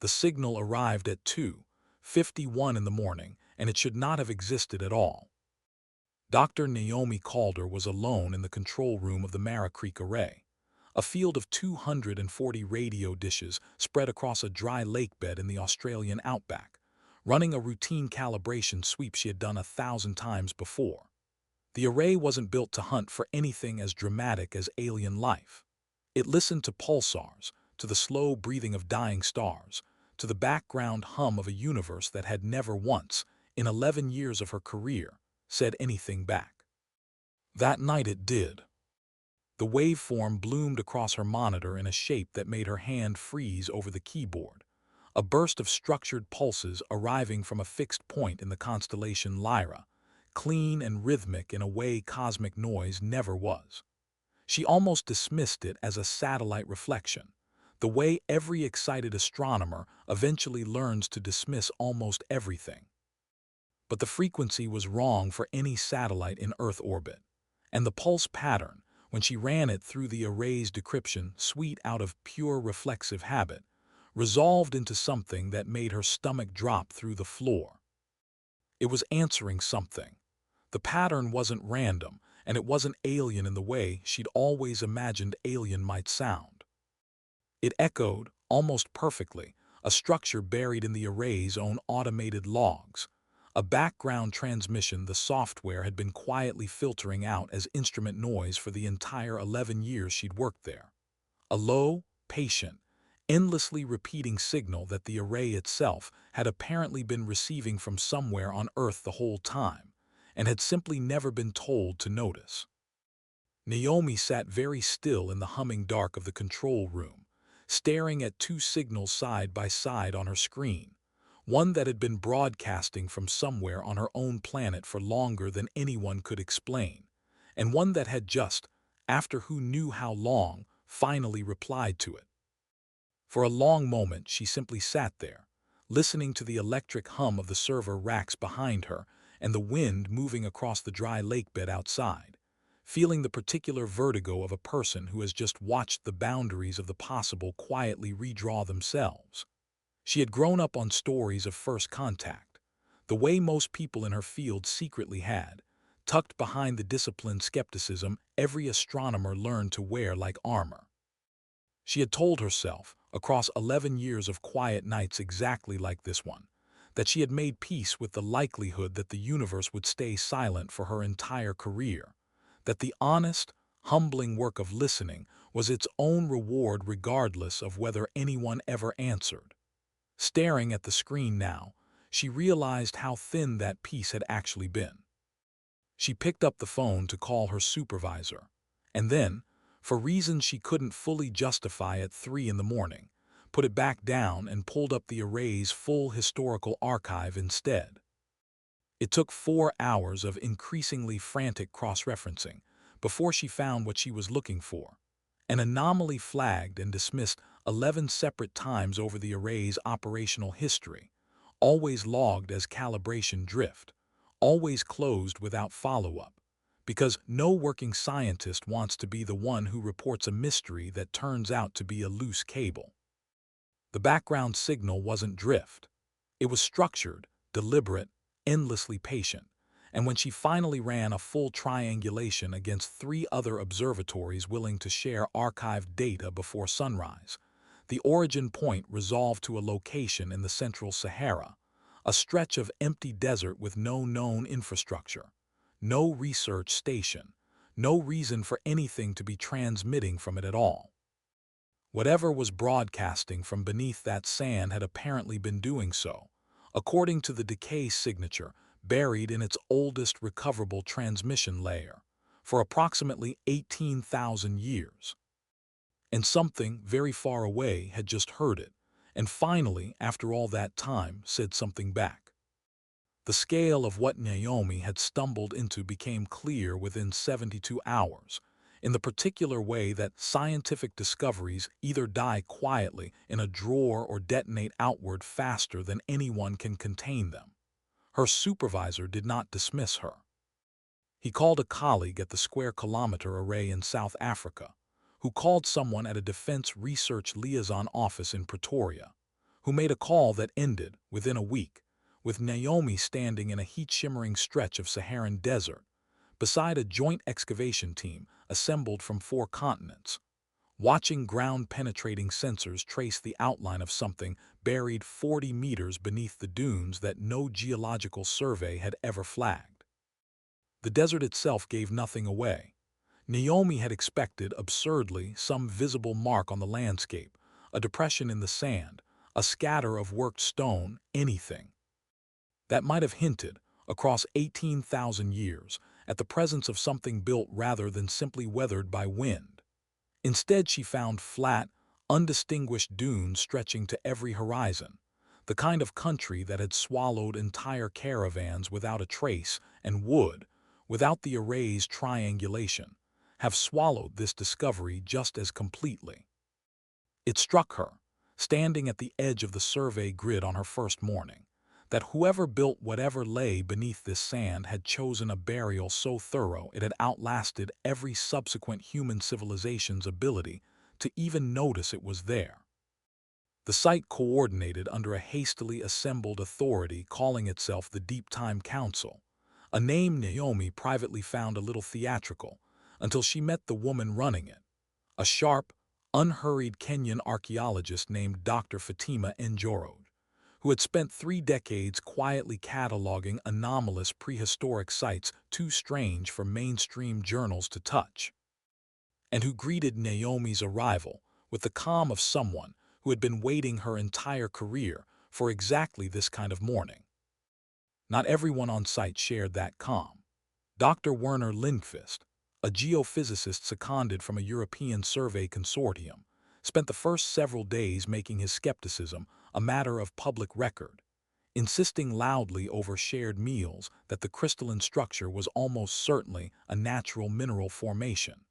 The signal arrived at 2:51 in the morning, and it should not have existed at all. Dr. Naomi Calder was alone in the control room of the Mara Creek Array, a field of 240 radio dishes spread across a dry lake bed in the Australian outback, running a routine calibration sweep she had done 1,000 times before. The array wasn't built to hunt for anything as dramatic as alien life. It listened to pulsars, to the slow breathing of dying stars, to the background hum of a universe that had never once, in 11 years of her career, said anything back. That night it did. The waveform bloomed across her monitor in a shape that made her hand freeze over the keyboard, a burst of structured pulses arriving from a fixed point in the constellation Lyra, clean and rhythmic in a way cosmic noise never was. She almost dismissed it as a satellite reflection, the way every excited astronomer eventually learns to dismiss almost everything. But the frequency was wrong for any satellite in Earth orbit, and the pulse pattern, when she ran it through the array's decryption suite out of pure reflexive habit, resolved into something that made her stomach drop through the floor. It was answering something. The pattern wasn't random, and it wasn't alien in the way she'd always imagined alien might sound. It echoed, almost perfectly, a structure buried in the array's own automated logs, a background transmission the software had been quietly filtering out as instrument noise for the entire 11 years she'd worked there. A low, patient, endlessly repeating signal that the array itself had apparently been receiving from somewhere on Earth the whole time, and had simply never been told to notice. Naomi sat very still in the humming dark of the control room, staring at two signals side by side on her screen, one that had been broadcasting from somewhere on her own planet for longer than anyone could explain, and one that had just, after who knew how long, finally replied to it. For a long moment she simply sat there, listening to the electric hum of the server racks behind her and the wind moving across the dry lake bed outside, feeling the particular vertigo of a person who has just watched the boundaries of the possible quietly redraw themselves. She had grown up on stories of first contact, the way most people in her field secretly had, tucked behind the disciplined skepticism every astronomer learned to wear like armor. She had told herself, across 11 years of quiet nights exactly like this one, that she had made peace with the likelihood that the universe would stay silent for her entire career, that the honest, humbling work of listening was its own reward regardless of whether anyone ever answered. Staring at the screen now, she realized how thin that peace had actually been. She picked up the phone to call her supervisor, and then, for reasons she couldn't fully justify at 3 in the morning, put it back down and pulled up the array's full historical archive instead. It took 4 hours of increasingly frantic cross-referencing before she found what she was looking for, an anomaly flagged and dismissed 11 separate times over the array's operational history, always logged as calibration drift, always closed without follow-up, because no working scientist wants to be the one who reports a mystery that turns out to be a loose cable. The background signal wasn't drift. It was structured, deliberate, endlessly patient, and when she finally ran a full triangulation against 3 other observatories willing to share archived data before sunrise, the origin point resolved to a location in the central Sahara, a stretch of empty desert with no known infrastructure, no research station, no reason for anything to be transmitting from it at all. Whatever was broadcasting from beneath that sand had apparently been doing so, according to the decay signature buried in its oldest recoverable transmission layer, for approximately 18,000 years. And something very far away had just heard it, and finally, after all that time, said something back. The scale of what Naomi had stumbled into became clear within 72 hours, in the particular way that scientific discoveries either die quietly in a drawer or detonate outward faster than anyone can contain them. Her supervisor did not dismiss her. He called a colleague at the Square Kilometre Array in South Africa, who called someone at a Defense Research Liaison office in Pretoria, who made a call that ended within a week, with Naomi standing in a heat-shimmering stretch of Saharan desert, beside a joint excavation team assembled from 4 continents, watching ground-penetrating sensors trace the outline of something buried 40 meters beneath the dunes that no geological survey had ever flagged. The desert itself gave nothing away. Naomi had expected, absurdly, some visible mark on the landscape, a depression in the sand, a scatter of worked stone, anything that might have hinted, across 18,000 years, at the presence of something built rather than simply weathered by wind. Instead, she found flat, undistinguished dunes stretching to every horizon, the kind of country that had swallowed entire caravans without a trace and would, without the array's triangulation, have swallowed this discovery just as completely. It struck her, standing at the edge of the survey grid on her first morning, that whoever built whatever lay beneath this sand had chosen a burial so thorough it had outlasted every subsequent human civilization's ability to even notice it was there. The site coordinated under a hastily assembled authority calling itself the Deep Time Council, a name Naomi privately found a little theatrical until she met the woman running it, a sharp, unhurried Kenyan archaeologist named Dr. Fatima Njoroge, who had spent 3 decades quietly cataloging anomalous prehistoric sites too strange for mainstream journals to touch, and who greeted Naomi's arrival with the calm of someone who had been waiting her entire career for exactly this kind of morning. Not everyone on site shared that calm. Dr. Werner Lindqvist, a geophysicist seconded from a European survey consortium, spent the first several days making his skepticism a matter of public record, insisting loudly over shared meals that the crystalline structure was almost certainly a natural mineral formation,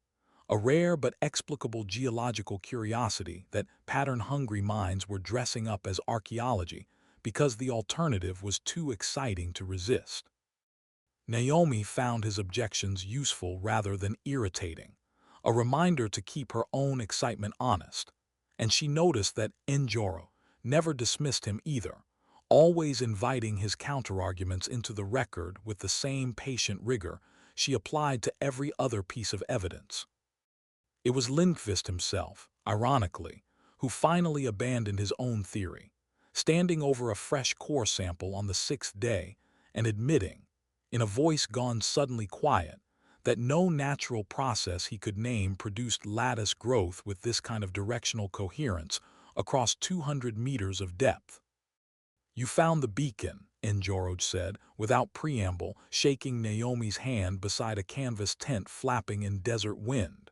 a rare but explicable geological curiosity that pattern-hungry minds were dressing up as archaeology because the alternative was too exciting to resist. Naomi found his objections useful rather than irritating, a reminder to keep her own excitement honest, and she noticed that Njoro never dismissed him either, always inviting his counterarguments into the record with the same patient rigor she applied to every other piece of evidence. It was Lindqvist himself, ironically, who finally abandoned his own theory, standing over a fresh core sample on the 6th day and admitting, in a voice gone suddenly quiet, that no natural process he could name produced lattice growth with this kind of directional coherence across 200 meters of depth. "You found the beacon," Njoroge said, without preamble, shaking Naomi's hand beside a canvas tent flapping in desert wind.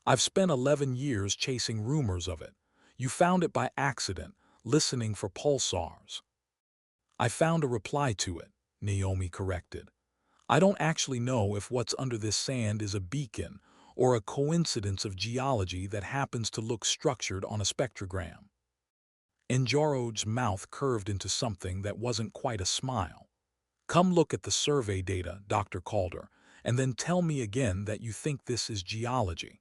"I've spent 11 years chasing rumors of it. You found it by accident, listening for pulsars." "I found a reply to it," Naomi corrected. "I don't actually know if what's under this sand is a beacon or a coincidence of geology that happens to look structured on a spectrogram." Njoroge's mouth curved into something that wasn't quite a smile. "Come look at the survey data, Dr. Calder, and then tell me again that you think this is geology."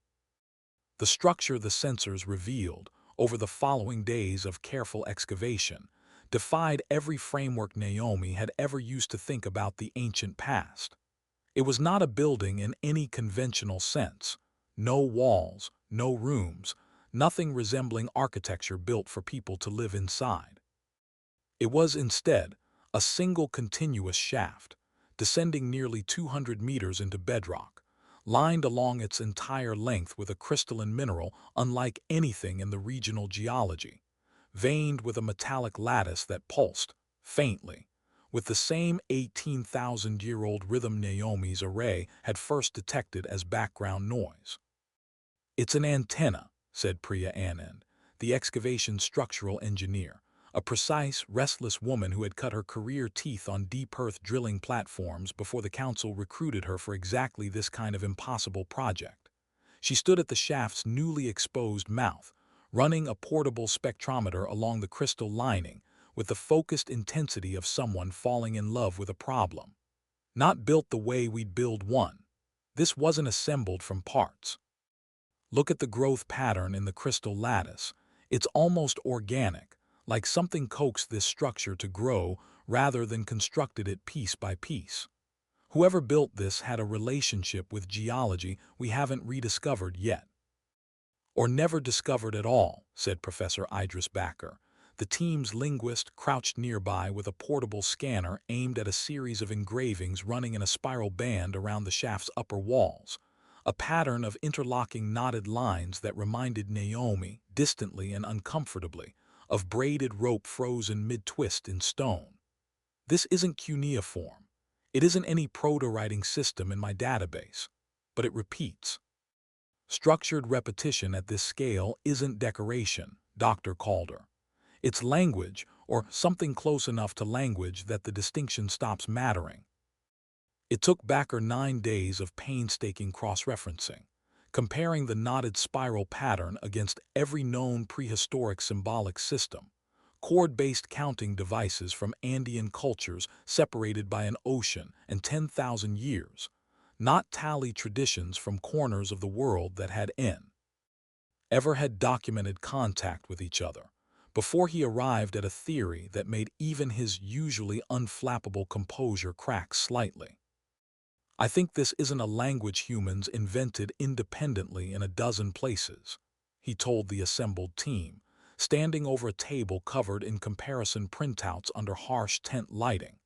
The structure the sensors revealed, over the following days of careful excavation, defied every framework Naomi had ever used to think about the ancient past. It was not a building in any conventional sense. No walls, no rooms, nothing resembling architecture built for people to live inside. It was instead a single continuous shaft, descending nearly 200 meters into bedrock, lined along its entire length with a crystalline mineral unlike anything in the regional geology, veined with a metallic lattice that pulsed, faintly, with the same 18,000-year-old rhythm Naomi's array had first detected as background noise. "It's an antenna," said Priya Anand, the excavation structural engineer, a precise, restless woman who had cut her career teeth on deep earth drilling platforms before the council recruited her for exactly this kind of impossible project. She stood at the shaft's newly exposed mouth, running a portable spectrometer along the crystal lining with the focused intensity of someone falling in love with a problem. "Not built the way we'd build one. This wasn't assembled from parts. Look at the growth pattern in the crystal lattice. It's almost organic, like something coaxed this structure to grow rather than constructed it piece by piece. Whoever built this had a relationship with geology we haven't rediscovered yet. Or never discovered at all, said Professor Idris Bakker, the team's linguist crouched nearby with a portable scanner aimed at a series of engravings running in a spiral band around the shaft's upper walls, a pattern of interlocking knotted lines that reminded Naomi, distantly and uncomfortably, of braided rope frozen mid-twist in stone. This isn't cuneiform. It isn't any proto-writing system in my database, but it repeats. Structured repetition at this scale isn't decoration, Dr. Calder. It's language, or something close enough to language that the distinction stops mattering. It took Bakker 9 days of painstaking cross-referencing, comparing the knotted spiral pattern against every known prehistoric symbolic system, chord-based counting devices from Andean cultures separated by an ocean and 10,000 years, not tally traditions from corners of the world that had ever had documented contact with each other, before he arrived at a theory that made even his usually unflappable composure crack slightly. I think this isn't a language humans invented independently in a dozen places, he told the assembled team, standing over a table covered in comparison printouts under harsh tent lighting.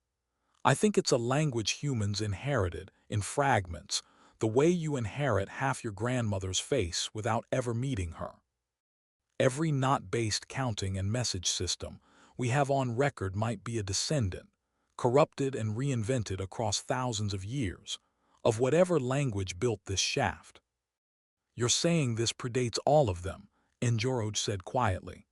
I think it's a language humans inherited, in fragments, the way you inherit half your grandmother's face without ever meeting her. Every knot-based counting and message system we have on record might be a descendant, corrupted and reinvented across thousands of years, of whatever language built this shaft. You're saying this predates all of them, Njoroge said quietly.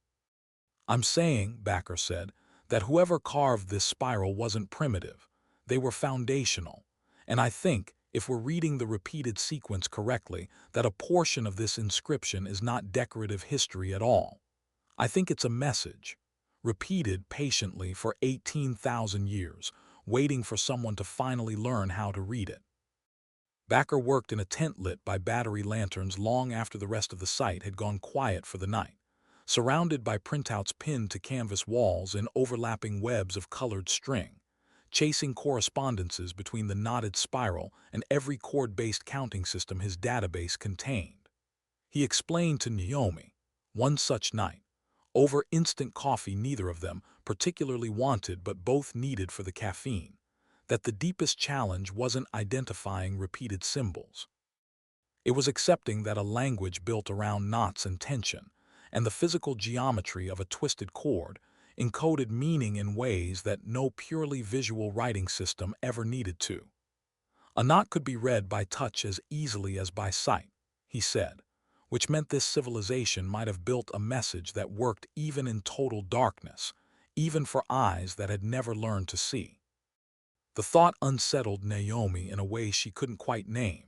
I'm saying, Bakker said, that whoever carved this spiral wasn't primitive. They were foundational. And I think, if we're reading the repeated sequence correctly, that a portion of this inscription is not decorative history at all. I think it's a message, repeated patiently for 18,000 years, waiting for someone to finally learn how to read it. Bakker worked in a tent lit by battery lanterns long after the rest of the site had gone quiet for the night, surrounded by printouts pinned to canvas walls in overlapping webs of colored string, chasing correspondences between the knotted spiral and every chord-based counting system his database contained. He explained to Naomi, one such night, over instant coffee neither of them particularly wanted but both needed for the caffeine, that the deepest challenge wasn't identifying repeated symbols. It was accepting that a language built around knots and tension, and the physical geometry of a twisted chord, encoded meaning in ways that no purely visual writing system ever needed to. A knot could be read by touch as easily as by sight, he said, which meant this civilization might have built a message that worked even in total darkness, even for eyes that had never learned to see. The thought unsettled Naomi in a way she couldn't quite name.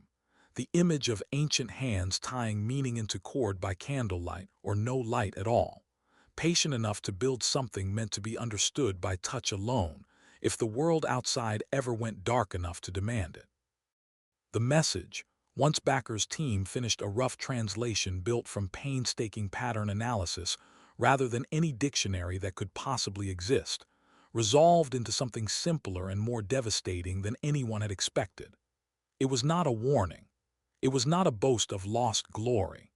The image of ancient hands tying meaning into chord by candlelight or no light at all, patient enough to build something meant to be understood by touch alone, if the world outside ever went dark enough to demand it. The message, once Bakker's team finished a rough translation built from painstaking pattern analysis rather than any dictionary that could possibly exist, resolved into something simpler and more devastating than anyone had expected. It was not a warning. It was not a boast of lost glory.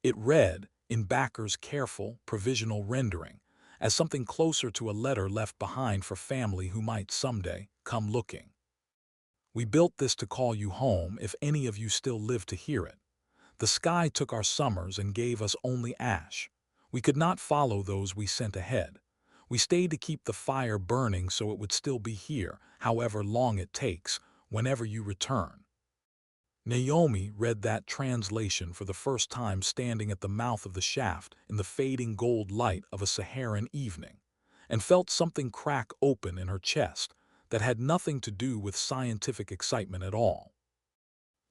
It read, in Bakker's careful, provisional rendering, as something closer to a letter left behind for family who might someday come looking. We built this to call you home if any of you still live to hear it. The sky took our summers and gave us only ash. We could not follow those we sent ahead. We stayed to keep the fire burning so it would still be here, however long it takes, whenever you return. Naomi read that translation for the first time standing at the mouth of the shaft in the fading gold light of a Saharan evening, and felt something crack open in her chest that had nothing to do with scientific excitement at all.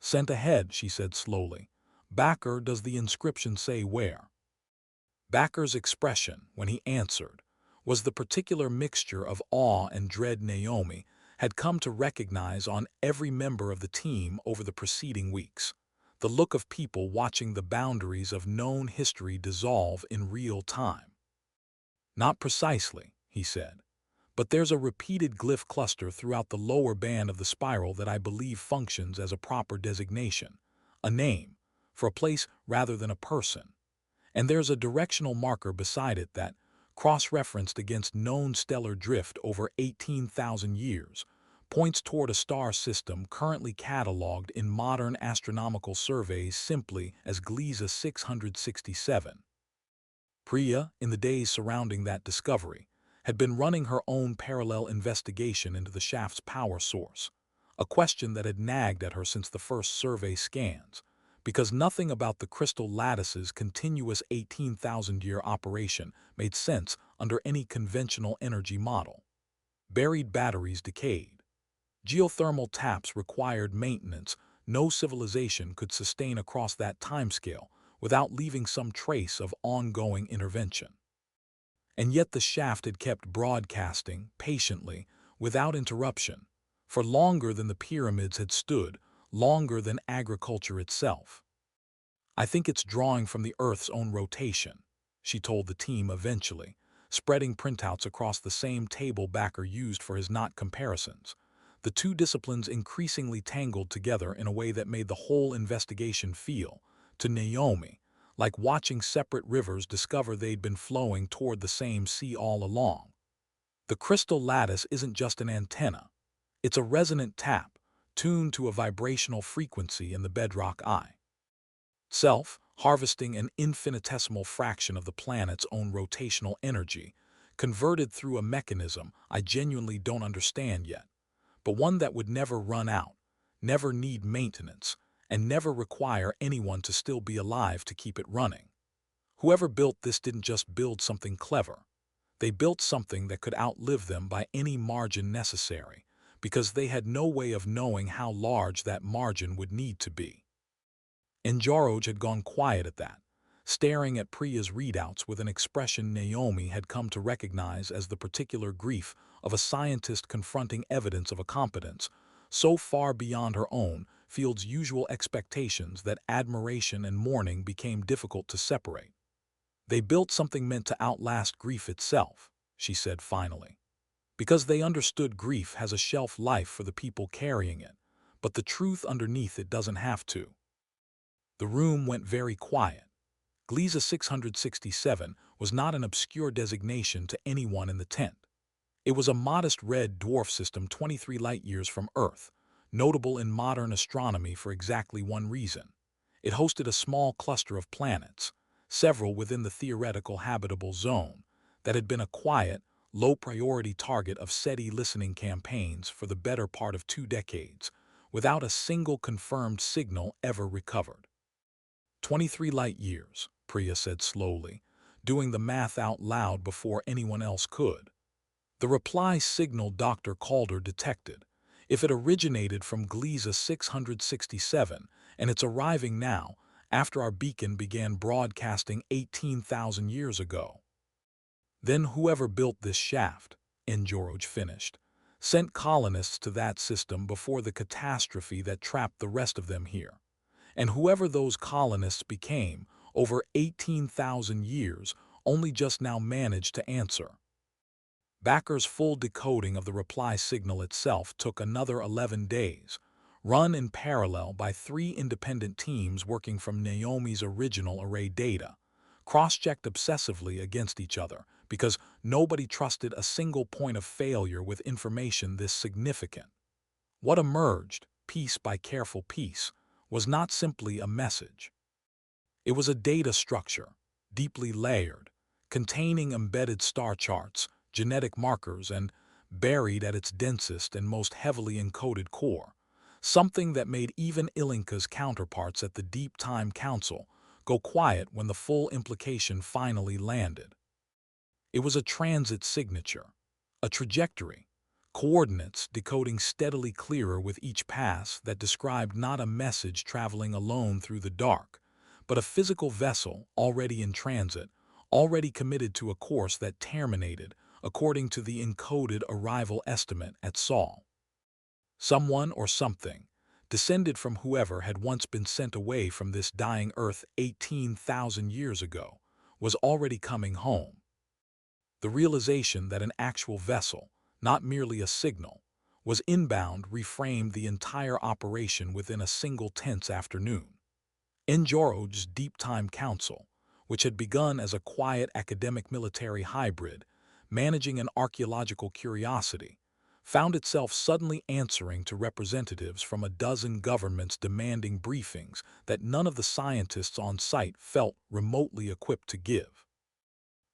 Sent ahead, she said slowly. Bakker, does the inscription say where? Bakker's expression, when he answered, was the particular mixture of awe and dread Naomi had come to recognize on every member of the team over the preceding weeks, the look of people watching the boundaries of known history dissolve in real time. Not precisely, he said, but there's a repeated glyph cluster throughout the lower band of the spiral that I believe functions as a proper designation, a name, for a place rather than a person. And there's a directional marker beside it that, cross-referenced against known stellar drift over 18,000 years, points toward a star system currently catalogued in modern astronomical surveys simply as Gliese 667. Priya, in the days surrounding that discovery, had been running her own parallel investigation into the shaft's power source, a question that had nagged at her since the first survey scans, because nothing about the crystal lattice's continuous 18,000-year operation made sense under any conventional energy model. Buried batteries decayed. Geothermal taps required maintenance no civilization could sustain across that timescale without leaving some trace of ongoing intervention. And yet the shaft had kept broadcasting, patiently, without interruption, for longer than the pyramids had stood, longer than agriculture itself. I think it's drawing from the Earth's own rotation, she told the team eventually, spreading printouts across the same table Backer used for his knot comparisons. The two disciplines increasingly tangled together in a way that made the whole investigation feel, to Naomi, like watching separate rivers discover they'd been flowing toward the same sea all along. The crystal lattice isn't just an antenna. It's a resonant tap, tuned to a vibrational frequency in the bedrock eye. Self, harvesting an infinitesimal fraction of the planet's own rotational energy, converted through a mechanism I genuinely don't understand yet, but one that would never run out, never need maintenance, and never require anyone to still be alive to keep it running. Whoever built this didn't just build something clever. They built something that could outlive them by any margin necessary, because they had no way of knowing how large that margin would need to be. Njoroj had gone quiet at that, staring at Priya's readouts with an expression Naomi had come to recognize as the particular grief of a scientist confronting evidence of a competence so far beyond her own field's usual expectations that admiration and mourning became difficult to separate. They built something meant to outlast grief itself, she said finally, because they understood grief has a shelf life for the people carrying it, but the truth underneath it doesn't have to. The room went very quiet. Gliese 667 was not an obscure designation to anyone in the tent. It was a modest red dwarf system 23 light-years from Earth, notable in modern astronomy for exactly one reason. It hosted a small cluster of planets, several within the theoretical habitable zone, that had been a quiet, low-priority target of SETI listening campaigns for the better part of 2 decades, without a single confirmed signal ever recovered. 23 light-years, Priya said slowly, doing the math out loud before anyone else could. The reply signal Dr. Calder detected, if it originated from Gliese 667 and it's arriving now, after our beacon began broadcasting 18,000 years ago. Then whoever built this shaft, Njoroj finished, sent colonists to that system before the catastrophe that trapped the rest of them here. And whoever those colonists became, over 18,000 years, only just now managed to answer. Backer's full decoding of the reply signal itself took another 11 days, run in parallel by 3 independent teams working from Naomi's original array data, cross-checked obsessively against each other because nobody trusted a single point of failure with information this significant. What emerged, piece by careful piece, was not simply a message. It was a data structure, deeply layered, containing embedded star charts, genetic markers, and, buried at its densest and most heavily encoded core, something that made even Ilinka's counterparts at the Deep Time Council go quiet when the full implication finally landed. It was a transit signature, a trajectory, coordinates decoding steadily clearer with each pass that described not a message traveling alone through the dark, but a physical vessel already in transit, already committed to a course that terminated according to the encoded arrival estimate at Sol. Someone or something, descended from whoever had once been sent away from this dying Earth 18,000 years ago, was already coming home. The realization that an actual vessel, not merely a signal, was inbound reframed the entire operation within a single tense afternoon. Njoroge's Deep Time Council, which had begun as a quiet academic military hybrid, managing an archaeological curiosity, found itself suddenly answering to representatives from a dozen governments demanding briefings that none of the scientists on site felt remotely equipped to give.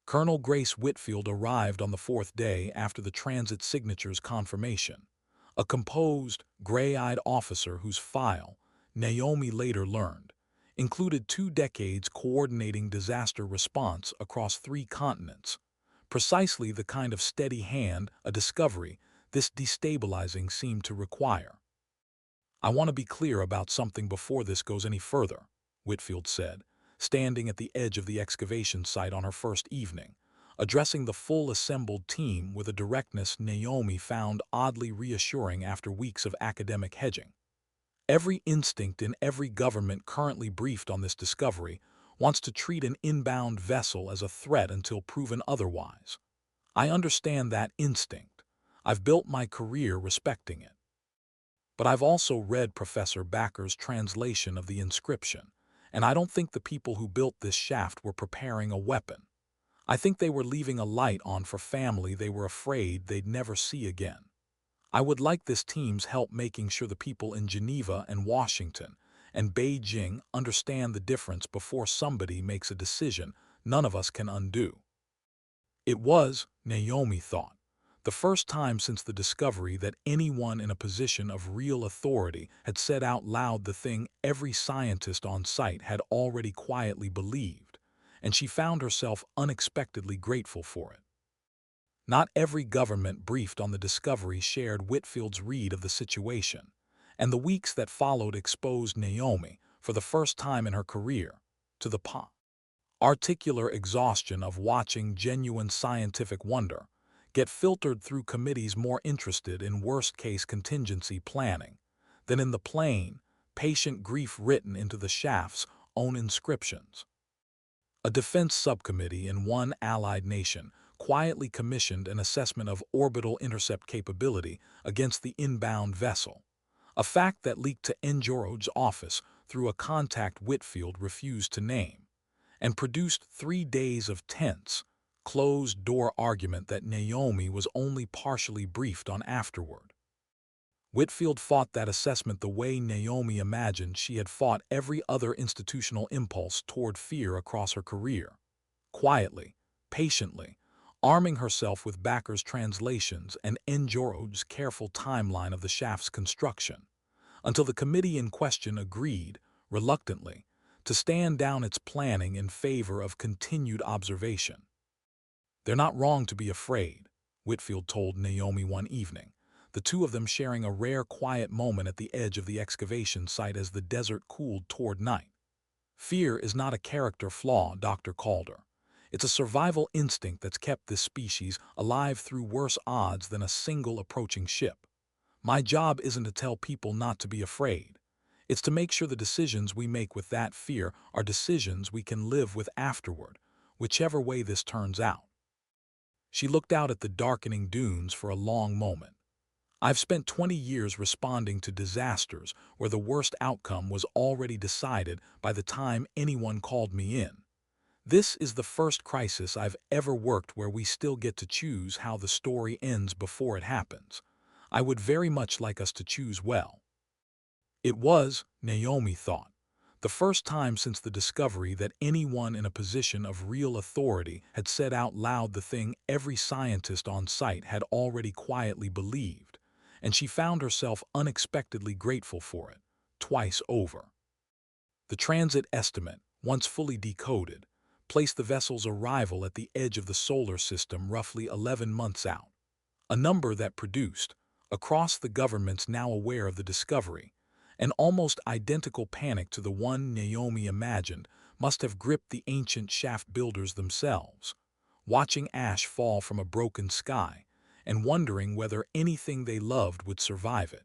Colonel Grace Whitfield arrived on the fourth day after the transit signature's confirmation, a composed, gray-eyed officer whose file, Naomi later learned, included 2 decades coordinating disaster response across 3 continents, precisely the kind of steady hand a discovery this destabilizing seemed to require. "I want to be clear about something before this goes any further," Whitfield said, standing at the edge of the excavation site on her first evening, addressing the full assembled team with a directness Naomi found oddly reassuring after weeks of academic hedging. "Every instinct in every government currently briefed on this discovery wants to treat an inbound vessel as a threat until proven otherwise. I understand that instinct. I've built my career respecting it. But I've also read Professor Backer's translation of the inscription, and I don't think the people who built this shaft were preparing a weapon. I think they were leaving a light on for family they were afraid they'd never see again. I would like this team's help making sure the people in Geneva and Washington and Beijing understand the difference before somebody makes a decision none of us can undo." It was, Naomi thought, the first time since the discovery that anyone in a position of real authority had said out loud the thing every scientist on site had already quietly believed, and she found herself unexpectedly grateful for it. Not every government briefed on the discovery shared Whitfield's read of the situation, and the weeks that followed exposed Naomi, for the first time in her career, to the articular exhaustion of watching genuine scientific wonder get filtered through committees more interested in worst-case contingency planning than in the plain, patient grief written into the shaft's own inscriptions. A defense subcommittee in one allied nation quietly commissioned an assessment of orbital intercept capability against the inbound vessel, a fact that leaked to Njoroge's office through a contact Whitfield refused to name, and produced 3 days of tense, closed-door argument that Naomi was only partially briefed on afterward. Whitfield fought that assessment the way Naomi imagined she had fought every other institutional impulse toward fear across her career, quietly, patiently, arming herself with Backer's translations and Njoroge's careful timeline of the shaft's construction, until the committee in question agreed, reluctantly, to stand down its planning in favor of continued observation. "They're not wrong to be afraid," Whitfield told Naomi one evening, the two of them sharing a rare quiet moment at the edge of the excavation site as the desert cooled toward night. "Fear is not a character flaw, Dr. Calder. It's a survival instinct that's kept this species alive through worse odds than a single approaching ship. My job isn't to tell people not to be afraid. It's to make sure the decisions we make with that fear are decisions we can live with afterward, whichever way this turns out." She looked out at the darkening dunes for a long moment. "I've spent 20 years responding to disasters where the worst outcome was already decided by the time anyone called me in. This is the first crisis I've ever worked where we still get to choose how the story ends before it happens. I would very much like us to choose well." It was, Naomi thought, the first time since the discovery that anyone in a position of real authority had said out loud the thing every scientist on site had already quietly believed, and she found herself unexpectedly grateful for it, twice over. The transit estimate, once fully decoded, placed the vessel's arrival at the edge of the solar system roughly 11 months out, a number that produced, across the governments now aware of the discovery, an almost identical panic to the one Naomi imagined must have gripped the ancient shaft builders themselves, watching ash fall from a broken sky and wondering whether anything they loved would survive it.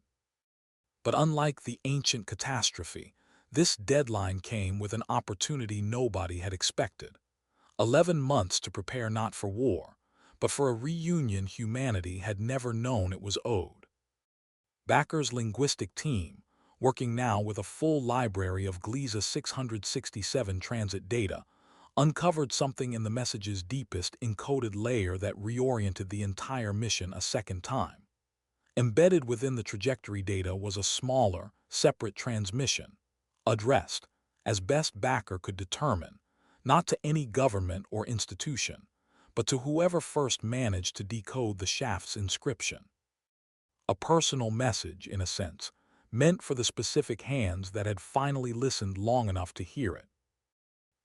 But unlike the ancient catastrophe, this deadline came with an opportunity nobody had expected. 11 months to prepare not for war, but for a reunion humanity had never known it was owed. Backer's linguistic team, working now with a full library of Gliese 667 transit data, uncovered something in the message's deepest encoded layer that reoriented the entire mission a second time. Embedded within the trajectory data was a smaller, separate transmission, addressed, as best Backer could determine, not to any government or institution, but to whoever first managed to decode the shaft's inscription. A personal message, in a sense, meant for the specific hands that had finally listened long enough to hear it.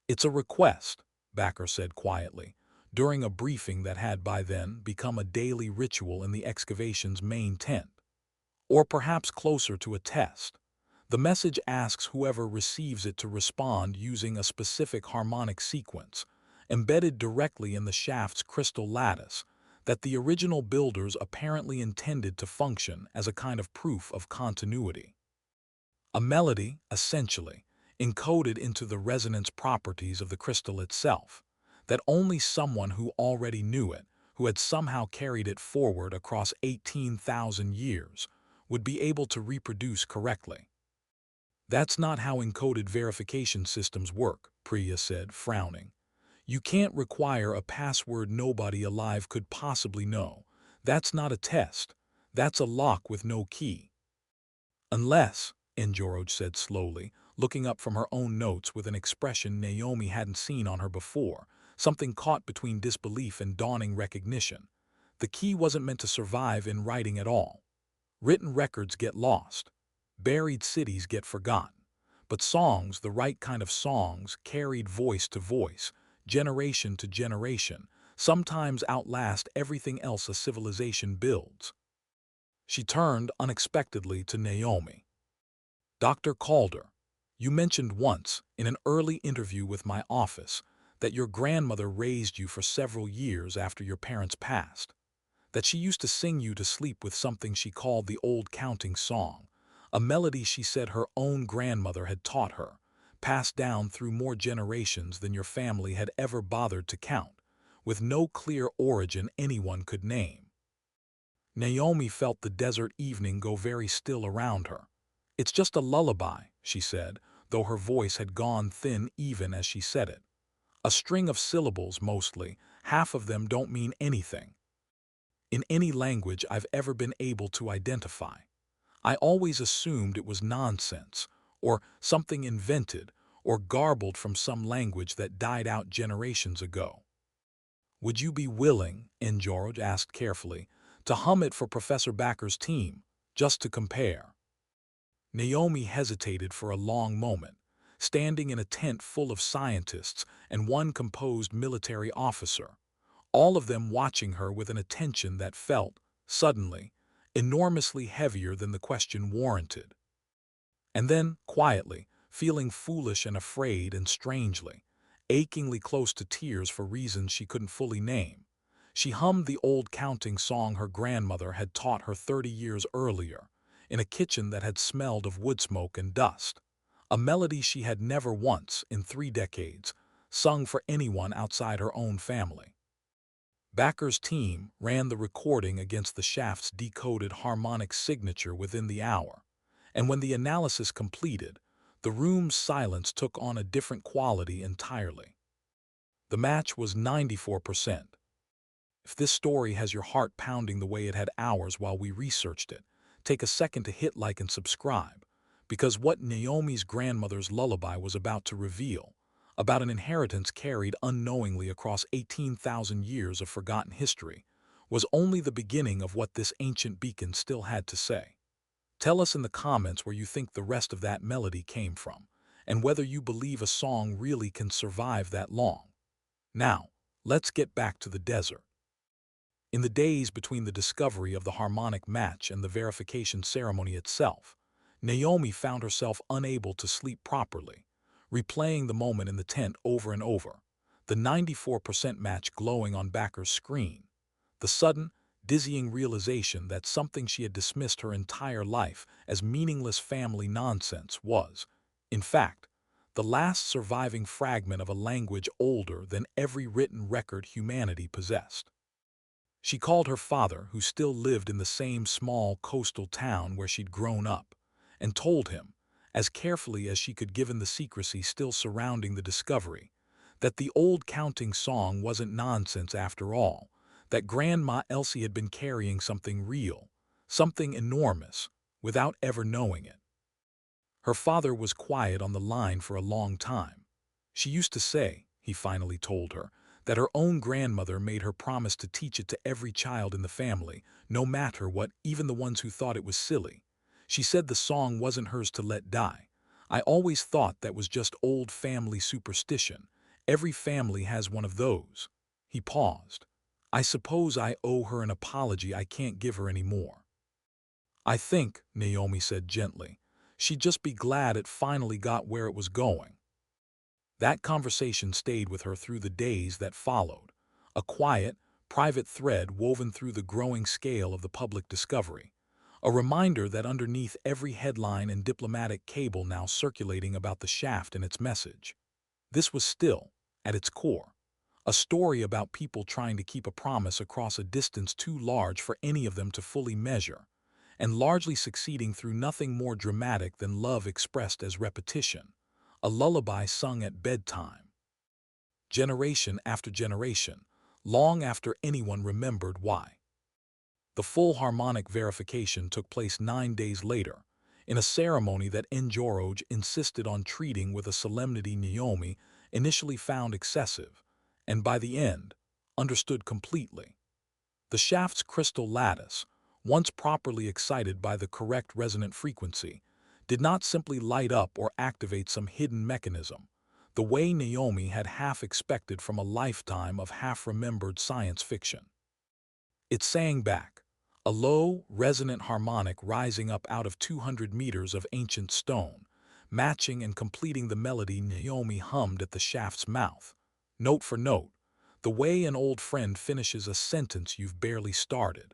"It's a request," Backer said quietly, during a briefing that had by then become a daily ritual in the excavation's main tent. Or perhaps closer to a test. The message asks whoever receives it to respond using a specific harmonic sequence, embedded directly in the shaft's crystal lattice, that the original builders apparently intended to function as a kind of proof of continuity. A melody, essentially, encoded into the resonance properties of the crystal itself, that only someone who already knew it, who had somehow carried it forward across 18,000 years, would be able to reproduce correctly. "That's not how encoded verification systems work," Priya said, frowning. "You can't require a password nobody alive could possibly know. That's not a test. That's a lock with no key." "Unless," Njoroj said slowly, looking up from her own notes with an expression Naomi hadn't seen on her before, something caught between disbelief and dawning recognition. "The key wasn't meant to survive in writing at all. Written records get lost. Buried cities get forgotten. But songs, the right kind of songs, carried voice to voice, generation to generation, sometimes outlast everything else a civilization builds." She turned unexpectedly to Naomi. "Dr. Calder, you mentioned once, in an early interview with my office, that your grandmother raised you for several years after your parents passed. That she used to sing you to sleep with something she called the old counting song, a melody she said her own grandmother had taught her, passed down through more generations than your family had ever bothered to count, with no clear origin anyone could name." Naomi felt the desert evening go very still around her. "It's just a lullaby," she said, though her voice had gone thin even as she said it. "A string of syllables mostly, half of them don't mean anything in any language I've ever been able to identify. I always assumed it was nonsense, or something invented, or garbled from some language that died out generations ago." "Would you be willing," Njoroj asked carefully, "to hum it for Professor Backer's team, just to compare?" Naomi hesitated for a long moment, standing in a tent full of scientists and one composed military officer, all of them watching her with an attention that felt, suddenly, enormously heavier than the question warranted. And then, quietly, feeling foolish and afraid and strangely, achingly close to tears for reasons she couldn't fully name, she hummed the old counting song her grandmother had taught her 30 years earlier, in a kitchen that had smelled of wood smoke and dust, a melody she had never once, in 3 decades, sung for anyone outside her own family. Backer's team ran the recording against the shaft's decoded harmonic signature within the hour, and when the analysis completed, the room's silence took on a different quality entirely. The match was 94%. If this story has your heart pounding the way it had ours while we researched it, take a second to hit like and subscribe, because what Naomi's grandmother's lullaby was about to reveal, about an inheritance carried unknowingly across 18,000 years of forgotten history, was only the beginning of what this ancient beacon still had to say. Tell us in the comments where you think the rest of that melody came from, and whether you believe a song really can survive that long. Now, let's get back to the desert. In the days between the discovery of the harmonic match and the verification ceremony itself, Naomi found herself unable to sleep properly, replaying the moment in the tent over and over, the 94% match glowing on Backer's screen, the sudden, dizzying realization that something she had dismissed her entire life as meaningless family nonsense was, in fact, the last surviving fragment of a language older than every written record humanity possessed. She called her father, who still lived in the same small coastal town where she'd grown up, and told him, as carefully as she could given the secrecy still surrounding the discovery, that the old counting song wasn't nonsense after all, that Grandma Elsie had been carrying something real, something enormous, without ever knowing it. Her father was quiet on the line for a long time. She used to say, he finally told her, that her own grandmother made her promise to teach it to every child in the family, no matter what, even the ones who thought it was silly. She said the song wasn't hers to let die. I always thought that was just old family superstition. Every family has one of those. He paused. I suppose I owe her an apology I can't give her any more. I think, Naomi said gently, she'd just be glad it finally got where it was going. That conversation stayed with her through the days that followed, a quiet, private thread woven through the growing scale of the public discovery, a reminder that underneath every headline and diplomatic cable now circulating about the shaft and its message, this was still, at its core, a story about people trying to keep a promise across a distance too large for any of them to fully measure, and largely succeeding through nothing more dramatic than love expressed as repetition, a lullaby sung at bedtime, generation after generation, long after anyone remembered why. The full harmonic verification took place 9 days later, in a ceremony that Njoroj insisted on treating with a solemnity Naomi initially found excessive, and by the end, understood completely. The shaft's crystal lattice, once properly excited by the correct resonant frequency, did not simply light up or activate some hidden mechanism, the way Naomi had half expected from a lifetime of half-remembered science fiction. It sang back, a low, resonant harmonic rising up out of 200 meters of ancient stone, matching and completing the melody Naomi hummed at the shaft's mouth, note for note, the way an old friend finishes a sentence you've barely started.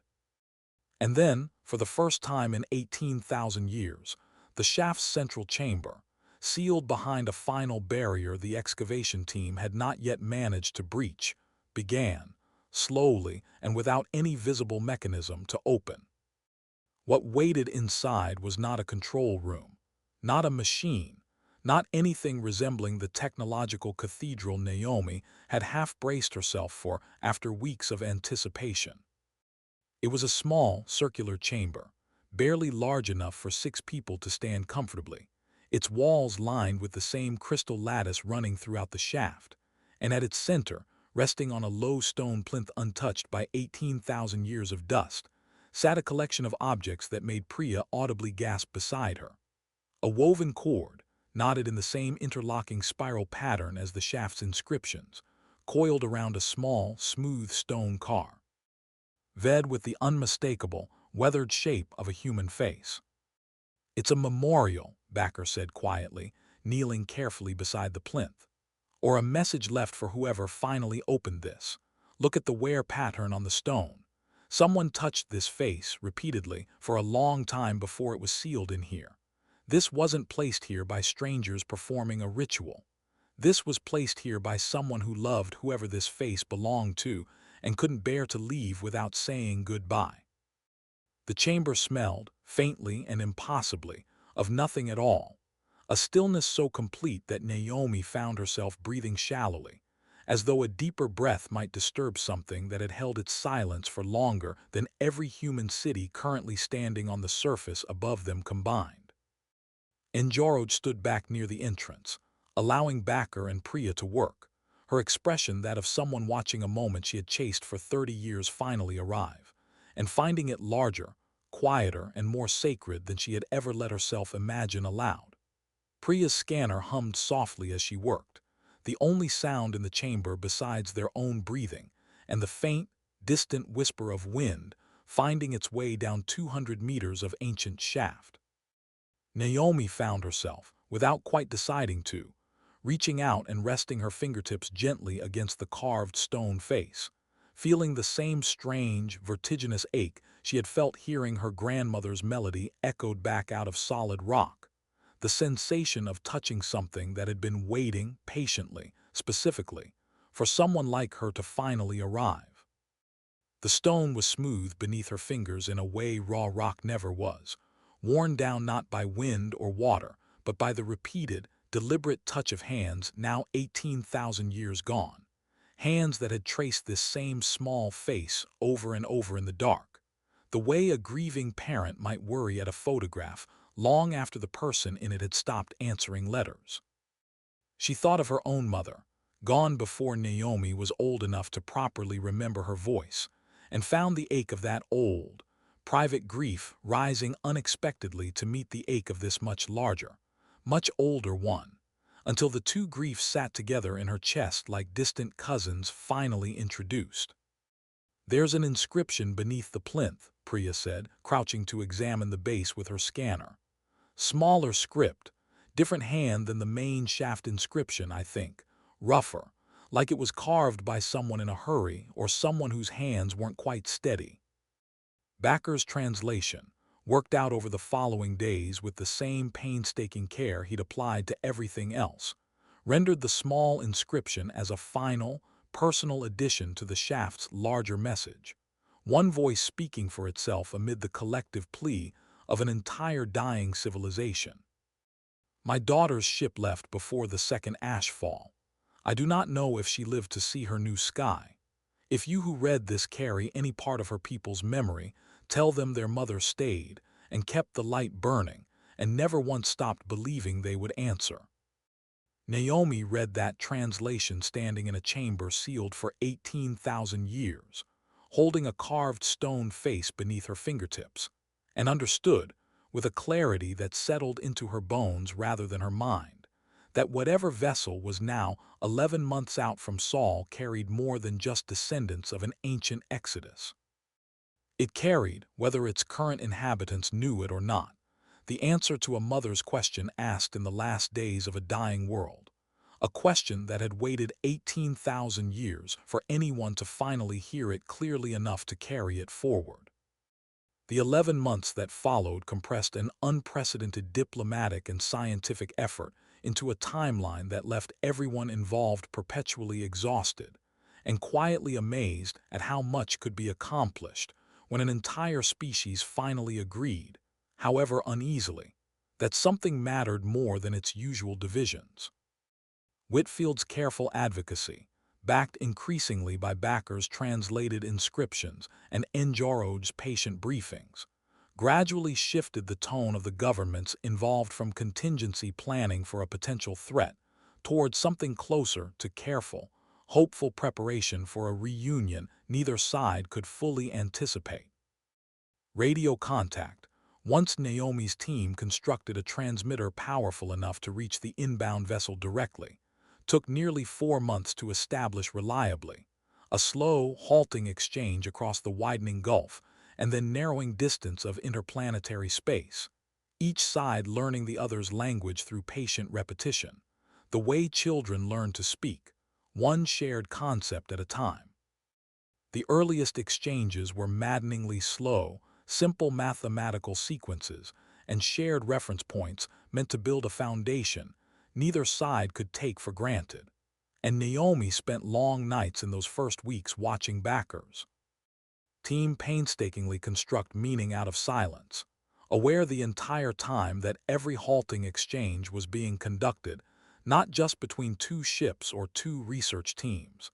And then, for the first time in 18,000 years, the shaft's central chamber, sealed behind a final barrier the excavation team had not yet managed to breach, began, slowly and without any visible mechanism, to open. What waited inside was not a control room, not a machine, not anything resembling the technological cathedral Naomi had half-braced herself for after weeks of anticipation. It was a small, circular chamber, barely large enough for 6 people to stand comfortably, its walls lined with the same crystal lattice running throughout the shaft, and at its center, resting on a low stone plinth untouched by 18,000 years of dust, sat a collection of objects that made Priya audibly gasp beside her. A woven cord, knotted in the same interlocking spiral pattern as the shaft's inscriptions, coiled around a small, smooth stone car, ved with the unmistakable, weathered shape of a human face. It's a memorial, Backer said quietly, kneeling carefully beside the plinth. Or a message left for whoever finally opened this. Look at the wear pattern on the stone. Someone touched this face repeatedly for a long time before it was sealed in here. This wasn't placed here by strangers performing a ritual. This was placed here by someone who loved whoever this face belonged to and couldn't bear to leave without saying goodbye. The chamber smelled, faintly and impossibly, of nothing at all, a stillness so complete that Naomi found herself breathing shallowly, as though a deeper breath might disturb something that had held its silence for longer than every human city currently standing on the surface above them combined. Njoroj stood back near the entrance, allowing Backer and Priya to work, her expression that of someone watching a moment she had chased for 30 years finally arrive, and finding it larger, quieter, and more sacred than she had ever let herself imagine aloud. Priya's scanner hummed softly as she worked, the only sound in the chamber besides their own breathing and the faint, distant whisper of wind finding its way down 200 meters of ancient shaft. Naomi found herself, without quite deciding to, reaching out and resting her fingertips gently against the carved stone face, feeling the same strange, vertiginous ache she had felt hearing her grandmother's melody echoed back out of solid rock, the sensation of touching something that had been waiting patiently, specifically, for someone like her to finally arrive. The stone was smooth beneath her fingers in a way raw rock never was, worn down not by wind or water, but by the repeated, deliberate touch of hands now 18,000 years gone, hands that had traced this same small face over and over in the dark, the way a grieving parent might worry at a photograph long after the person in it had stopped answering letters. She thought of her own mother, gone before Naomi was old enough to properly remember her voice, and found the ache of that old, private grief rising unexpectedly to meet the ache of this much larger, much older one, until the two griefs sat together in her chest like distant cousins finally introduced. "There's an inscription beneath the plinth," Priya said, crouching to examine the base with her scanner. "Smaller script, different hand than the main shaft inscription, I think. Rougher, like it was carved by someone in a hurry or someone whose hands weren't quite steady." Backer's translation, worked out over the following days with the same painstaking care he'd applied to everything else, rendered the small inscription as a final, personal addition to the shaft's larger message, one voice speaking for itself amid the collective plea of an entire dying civilization. "My daughter's ship left before the second ash fall. I do not know if she lived to see her new sky. If you who read this carry any part of her people's memory, tell them their mother stayed and kept the light burning and never once stopped believing they would answer." Naomi read that translation standing in a chamber sealed for 18,000 years, holding a carved stone face beneath her fingertips, and understood, with a clarity that settled into her bones rather than her mind, that whatever vessel was now 11 months out from Saul carried more than just descendants of an ancient exodus. It carried, whether its current inhabitants knew it or not, the answer to a mother's question asked in the last days of a dying world, a question that had waited 18,000 years for anyone to finally hear it clearly enough to carry it forward. The 11 months that followed compressed an unprecedented diplomatic and scientific effort into a timeline that left everyone involved perpetually exhausted and quietly amazed at how much could be accomplished when an entire species finally agreed, however uneasily, that something mattered more than its usual divisions. Whitfield's careful advocacy, backed increasingly by Backer's translated inscriptions and Enjaro's patient briefings, gradually shifted the tone of the governments involved from contingency planning for a potential threat towards something closer to careful, hopeful preparation for a reunion neither side could fully anticipate. Radio contact. Once Naomi's team constructed a transmitter powerful enough to reach the inbound vessel directly, took nearly 4 months to establish reliably, a slow, halting exchange across the widening gulf and then narrowing distance of interplanetary space, each side learning the other's language through patient repetition, the way children learn to speak, one shared concept at a time. The earliest exchanges were maddeningly slow, simple mathematical sequences and shared reference points meant to build a foundation neither side could take for granted, and Naomi spent long nights in those first weeks watching Backer's team painstakingly construct meaning out of silence, aware the entire time that every halting exchange was being conducted not just between two ships or two research teams,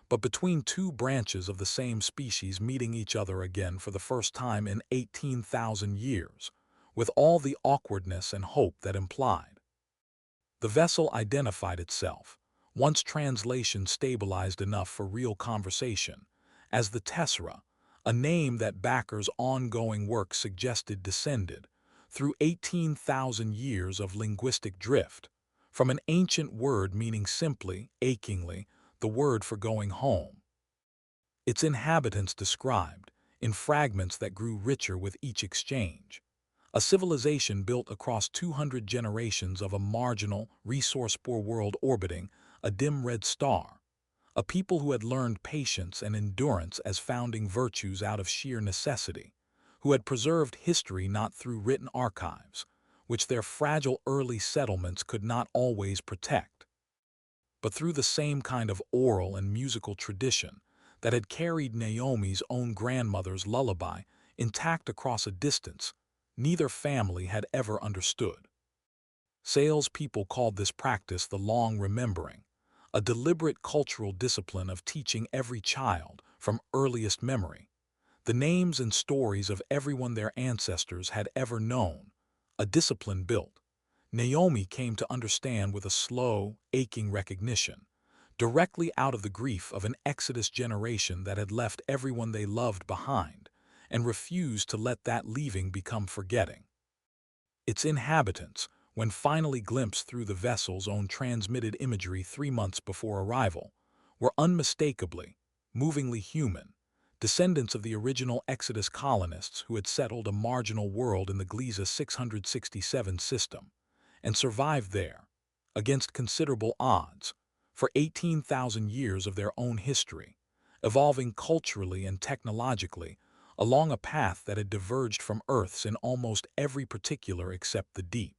but between two branches of the same species meeting each other again for the first time in 18,000 years, with all the awkwardness and hope that implied. The vessel identified itself, once translation stabilized enough for real conversation, as the Tessera, a name that Backer's ongoing work suggested descended, through 18,000 years of linguistic drift, from an ancient word meaning simply, achingly, the word for going home. Its inhabitants described, in fragments that grew richer with each exchange, a civilization built across 200 generations of a marginal, resource-poor world orbiting a dim red star, a people who had learned patience and endurance as founding virtues out of sheer necessity, who had preserved history not through written archives, which their fragile early settlements could not always protect, but through the same kind of oral and musical tradition that had carried Naomi's own grandmother's lullaby intact across a distance neither family had ever understood. Salespeople called this practice the long remembering, a deliberate cultural discipline of teaching every child, from earliest memory, the names and stories of everyone their ancestors had ever known, a discipline built. Naomi came to understand with a slow, aching recognition, directly out of the grief of an Exodus generation that had left everyone they loved behind and refused to let that leaving become forgetting. Its inhabitants, when finally glimpsed through the vessel's own transmitted imagery 3 months before arrival, were unmistakably, movingly human, descendants of the original Exodus colonists who had settled a marginal world in the Gliese 667 system, and survived there, against considerable odds, for 18,000 years of their own history, evolving culturally and technologically along a path that had diverged from Earth's in almost every particular except the deep,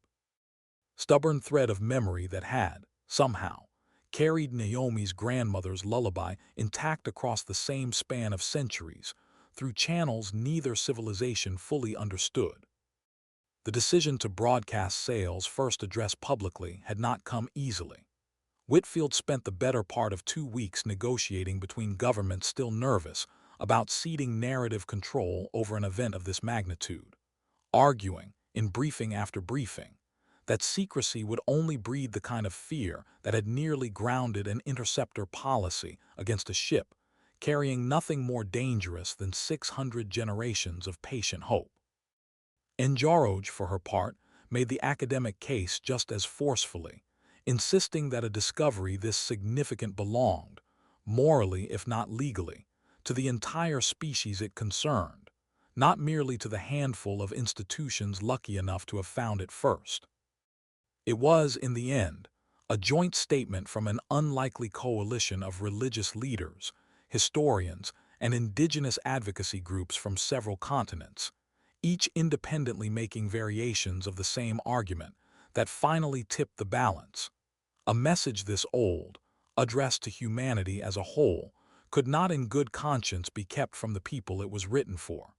stubborn thread of memory that had, somehow, carried Naomi's grandmother's lullaby intact across the same span of centuries, through channels neither civilization fully understood. The decision to broadcast Sale's first address publicly had not come easily. Whitfield spent the better part of 2 weeks negotiating between governments still nervous about ceding narrative control over an event of this magnitude, arguing, in briefing after briefing, that secrecy would only breed the kind of fear that had nearly grounded an interceptor policy against a ship carrying nothing more dangerous than 600 generations of patient hope. Njoroj, for her part, made the academic case just as forcefully, insisting that a discovery this significant belonged, morally if not legally, to the entire species it concerned, not merely to the handful of institutions lucky enough to have found it first. It was, in the end, a joint statement from an unlikely coalition of religious leaders, historians, and indigenous advocacy groups from several continents, each independently making variations of the same argument, that finally tipped the balance. A message this old, addressed to humanity as a whole, could not in good conscience be kept from the people it was written for.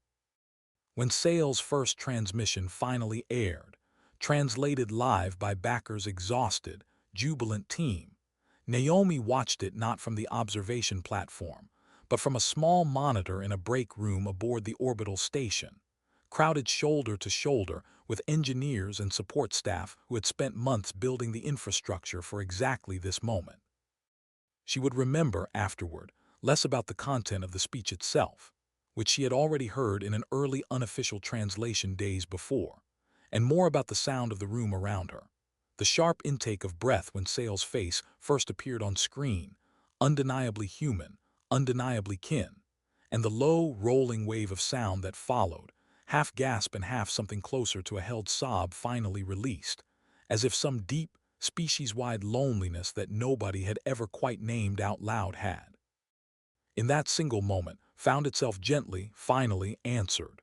When Sale's first transmission finally aired, translated live by Backer's exhausted, jubilant team, Naomi watched it not from the observation platform, but from a small monitor in a break room aboard the orbital station, crowded shoulder to shoulder with engineers and support staff who had spent months building the infrastructure for exactly this moment. She would remember, afterward, less about the content of the speech itself, which she had already heard in an early unofficial translation days before, and more about the sound of the room around her, the sharp intake of breath when Sale's face first appeared on screen, undeniably human, undeniably kin, and the low, rolling wave of sound that followed, half gasp and half something closer to a held sob finally released, as if some deep, species-wide loneliness that nobody had ever quite named out loud had, in that single moment, found itself gently, finally answered.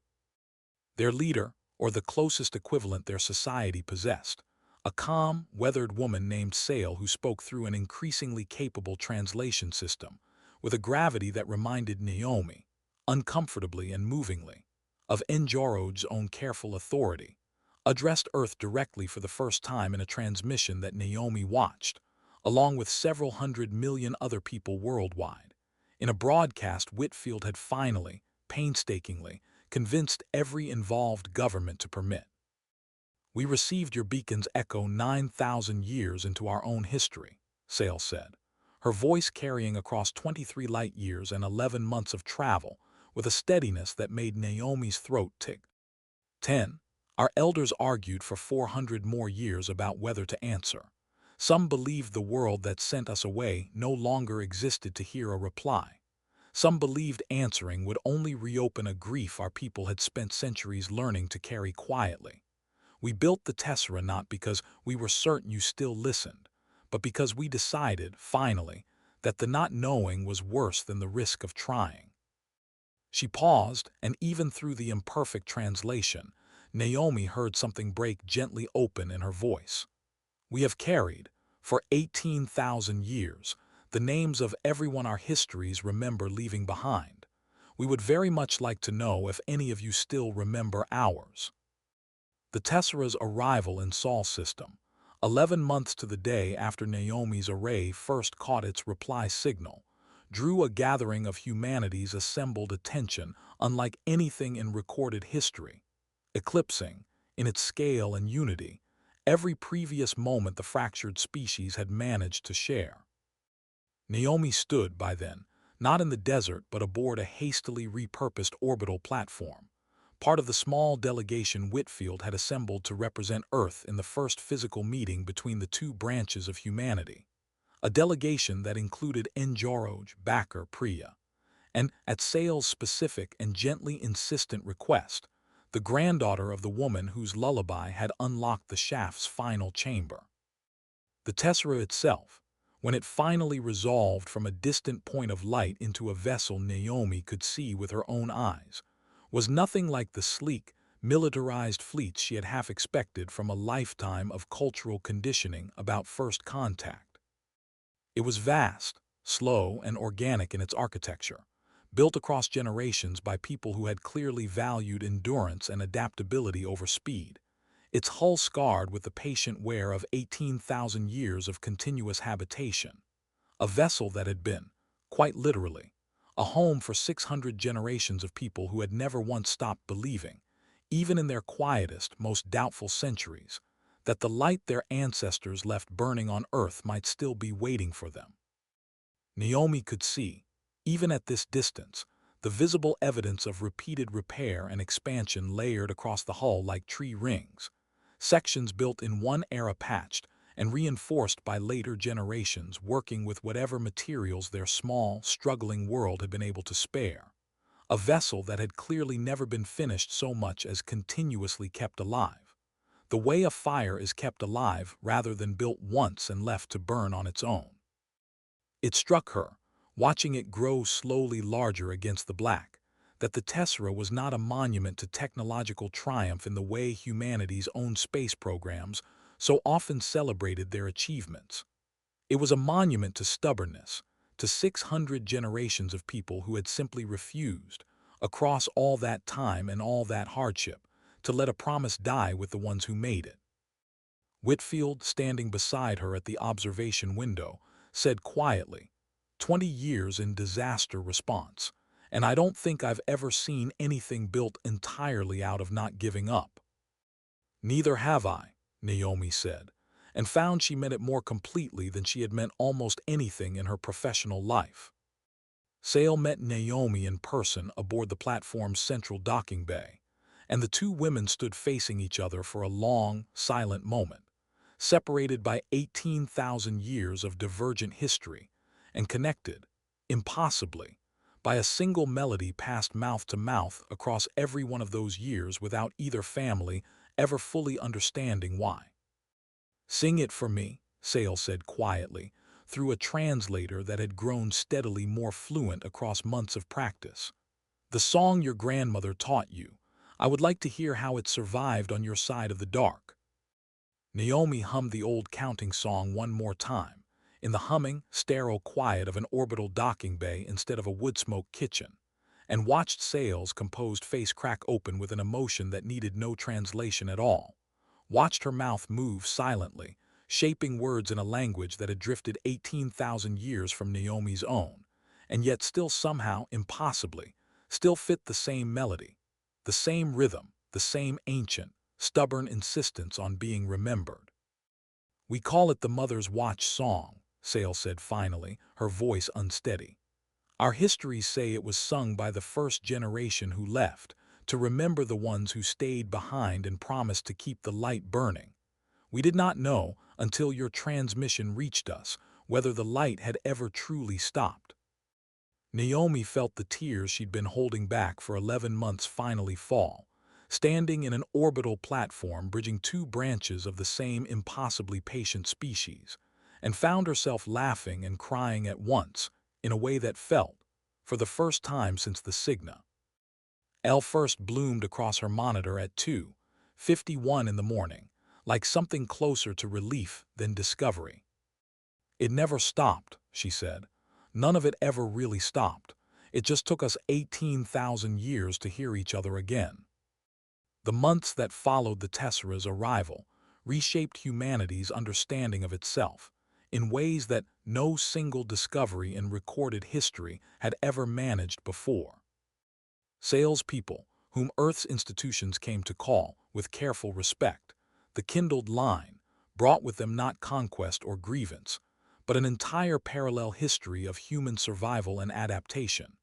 Their leader, or the closest equivalent their society possessed, a calm, weathered woman named Sale who spoke through an increasingly capable translation system, with a gravity that reminded Naomi, uncomfortably and movingly, of Njoroj's own careful authority, addressed Earth directly for the first time in a transmission that Naomi watched, along with several 100 million other people worldwide, in a broadcast Whitfield had finally, painstakingly, convinced every involved government to permit. "We received your beacon's echo 9,000 years into our own history," Sale said, her voice carrying across 23 light years and 11 months of travel with a steadiness that made Naomi's throat tick. 10. Our elders argued for 400 more years about whether to answer. Some believed the world that sent us away no longer existed to hear a reply. Some believed answering would only reopen a grief our people had spent centuries learning to carry quietly. We built the tessera not because we were certain you still listened, but because we decided, finally, that the not knowing was worse than the risk of trying. She paused, and even through the imperfect translation, Naomi heard something break gently open in her voice. We have carried, for 18,000 years, the names of everyone our histories remember leaving behind. We would very much like to know if any of you still remember ours. The Tessera's arrival in Sol system, 11 months to the day after Naomi's array first caught its reply signal, drew a gathering of humanity's assembled attention unlike anything in recorded history, eclipsing, in its scale and unity, every previous moment the fractured species had managed to share. Naomi stood, by then, not in the desert but aboard a hastily repurposed orbital platform, part of the small delegation Whitfield had assembled to represent Earth in the first physical meeting between the two branches of humanity, a delegation that included Njoroj, Backer, Priya, and, at Sale's specific and gently insistent request, the granddaughter of the woman whose lullaby had unlocked the shaft's final chamber. The Tessera itself, when it finally resolved from a distant point of light into a vessel Naomi could see with her own eyes, was nothing like the sleek, militarized fleets she had half expected from a lifetime of cultural conditioning about first contact. It was vast, slow, and organic in its architecture, built across generations by people who had clearly valued endurance and adaptability over speed, its hull scarred with the patient wear of 18,000 years of continuous habitation, a vessel that had been, quite literally, a home for 600 generations of people who had never once stopped believing, even in their quietest, most doubtful centuries, that the light their ancestors left burning on Earth might still be waiting for them. Naomi could see, even at this distance, the visible evidence of repeated repair and expansion layered across the hull like tree rings, sections built in one era patched and reinforced by later generations working with whatever materials their small, struggling world had been able to spare. A vessel that had clearly never been finished so much as continuously kept alive, the way a fire is kept alive rather than built once and left to burn on its own. It struck her, watching it grow slowly larger against the black, that the Tessera was not a monument to technological triumph in the way humanity's own space programs so often celebrated their achievements. It was a monument to stubbornness, to 600 generations of people who had simply refused, across all that time and all that hardship, to let a promise die with the ones who made it. Whitfield, standing beside her at the observation window, said quietly, 20 years in disaster response, and I don't think I've ever seen anything built entirely out of not giving up. Neither have I, Naomi said, and found she meant it more completely than she had meant almost anything in her professional life. Sale met Naomi in person aboard the platform's central docking bay, and the two women stood facing each other for a long, silent moment, separated by 18,000 years of divergent history, and connected, impossibly, by a single melody passed mouth to mouth across every one of those years without either family ever fully understanding why. "Sing it for me," Sale said quietly, through a translator that had grown steadily more fluent across months of practice. "The song your grandmother taught you. I would like to hear how it survived on your side of the dark." Naomi hummed the old counting song one more time, in the humming, sterile quiet of an orbital docking bay instead of a wood-smoke kitchen, and watched Sale's composed face crack open with an emotion that needed no translation at all, watched her mouth move silently, shaping words in a language that had drifted 18,000 years from Naomi's own, and yet still somehow, impossibly, still fit the same melody, the same rhythm, the same ancient, stubborn insistence on being remembered. "We call it the Mother's Watch song," Sale said finally, her voice unsteady. "Our histories say it was sung by the first generation who left, to remember the ones who stayed behind and promised to keep the light burning. We did not know, until your transmission reached us, whether the light had ever truly stopped." Naomi felt the tears she'd been holding back for 11 months finally fall, standing in an orbital platform bridging two branches of the same impossibly patient species, and found herself laughing and crying at once, in a way that felt, for the first time since the Cigna L first bloomed across her monitor at 2:51 in the morning, like something closer to relief than discovery. "It never stopped," she said. "None of it ever really stopped. It just took us 18,000 years to hear each other again." The months that followed the Tessera's arrival reshaped humanity's understanding of itself in ways that no single discovery in recorded history had ever managed before. Salespeople, whom Earth's institutions came to call, with careful respect, the kindled line, brought with them not conquest or grievance, but an entire parallel history of human survival and adaptation,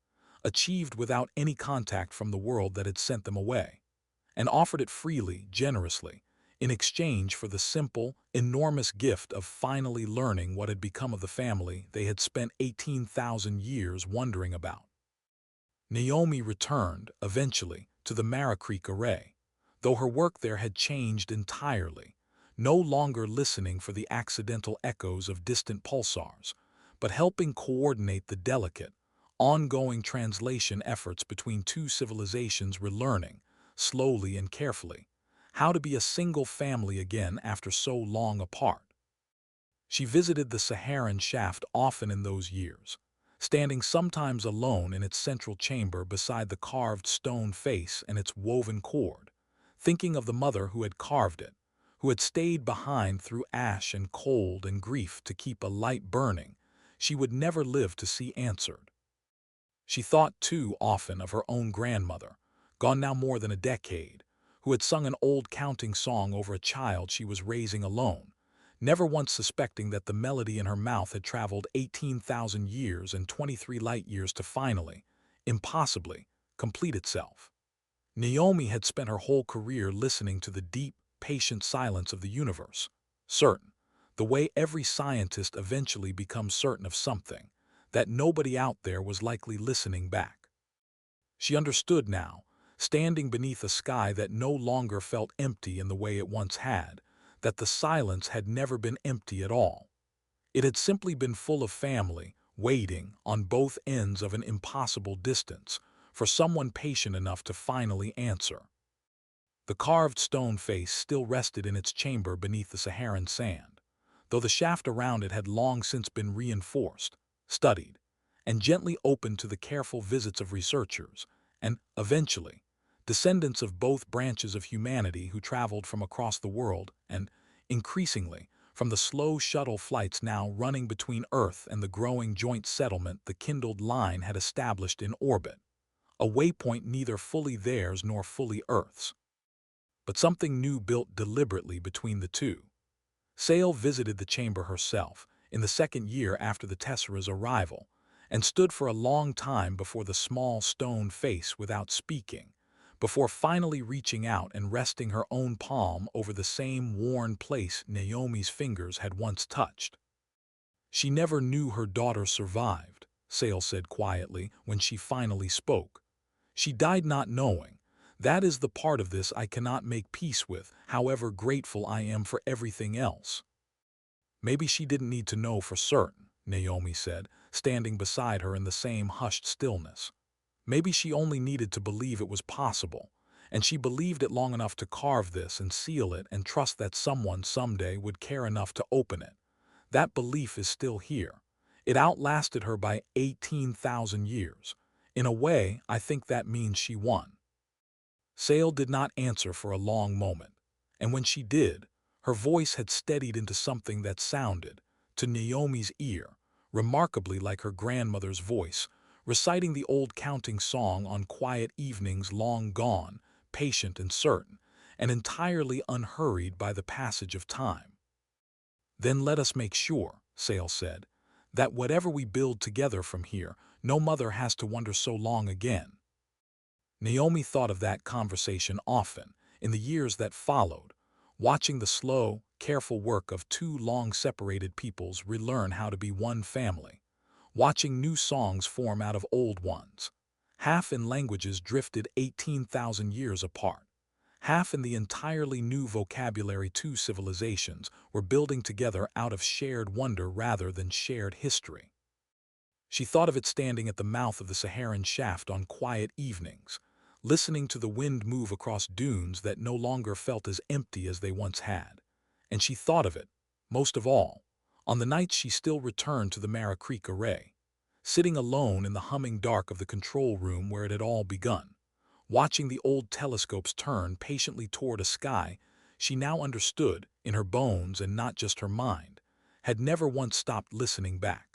achieved without any contact from the world that had sent them away, and offered it freely, generously, in exchange for the simple, enormous gift of finally learning what had become of the family they had spent 18,000 years wondering about. Naomi returned, eventually, to the Mara Creek Array, though her work there had changed entirely, no longer listening for the accidental echoes of distant pulsars, but helping coordinate the delicate, ongoing translation efforts between two civilizations relearning, slowly and carefully, how to be a single family again after so long apart. She visited the Saharan shaft often in those years, standing sometimes alone in its central chamber beside the carved stone face and its woven cord, thinking of the mother who had carved it, who had stayed behind through ash and cold and grief to keep a light burning she would never live to see answered. She thought too often of her own grandmother, gone now more than a decade, who had sung an old counting song over a child she was raising alone, never once suspecting that the melody in her mouth had traveled 18,000 years and 23 light years to finally, impossibly, complete itself. Naomi had spent her whole career listening to the deep, patient silence of the universe, certain, the way every scientist eventually becomes certain of something, that nobody out there was likely listening back. She understood now, standing beneath a sky that no longer felt empty in the way it once had, that the silence had never been empty at all. It had simply been full of family, waiting, on both ends of an impossible distance, for someone patient enough to finally answer. The carved stone face still rested in its chamber beneath the Saharan sand, though the shaft around it had long since been reinforced, studied, and gently opened to the careful visits of researchers, and, eventually, descendants of both branches of humanity who traveled from across the world and, increasingly, from the slow shuttle flights now running between Earth and the growing joint settlement the kindled line had established in orbit, a waypoint neither fully theirs nor fully Earth's. But something new built deliberately between the two. Sale visited the chamber herself, in the second year after the Tessera's arrival, and stood for a long time before the small stone face without speaking, before finally reaching out and resting her own palm over the same worn place Naomi's fingers had once touched. "She never knew her daughter survived," Sale said quietly when she finally spoke. "She died not knowing. That is the part of this I cannot make peace with, however grateful I am for everything else." "Maybe she didn't need to know for certain," Naomi said, standing beside her in the same hushed stillness. "Maybe she only needed to believe it was possible, and she believed it long enough to carve this and seal it and trust that someone someday would care enough to open it. That belief is still here. It outlasted her by 18,000 years. In a way, I think that means she won." Sale did not answer for a long moment, and when she did, her voice had steadied into something that sounded, to Naomi's ear, remarkably like her grandmother's voice, reciting the old counting song on quiet evenings long gone, patient and certain, and entirely unhurried by the passage of time. "Then let us make sure," Sale said, "that whatever we build together from here, no mother has to wonder so long again." Naomi thought of that conversation often, in the years that followed, watching the slow, careful work of two long-separated peoples relearn how to be one family, watching new songs form out of old ones, half in languages drifted 18,000 years apart, half in the entirely new vocabulary two civilizations were building together out of shared wonder rather than shared history. She thought of it standing at the mouth of the Saharan shaft on quiet evenings, listening to the wind move across dunes that no longer felt as empty as they once had. And she thought of it, most of all, On the nights she still returned to the Mara Creek Array, sitting alone in the humming dark of the control room where it had all begun, watching the old telescopes turn patiently toward a sky she now understood, in her bones and not just her mind, had never once stopped listening back.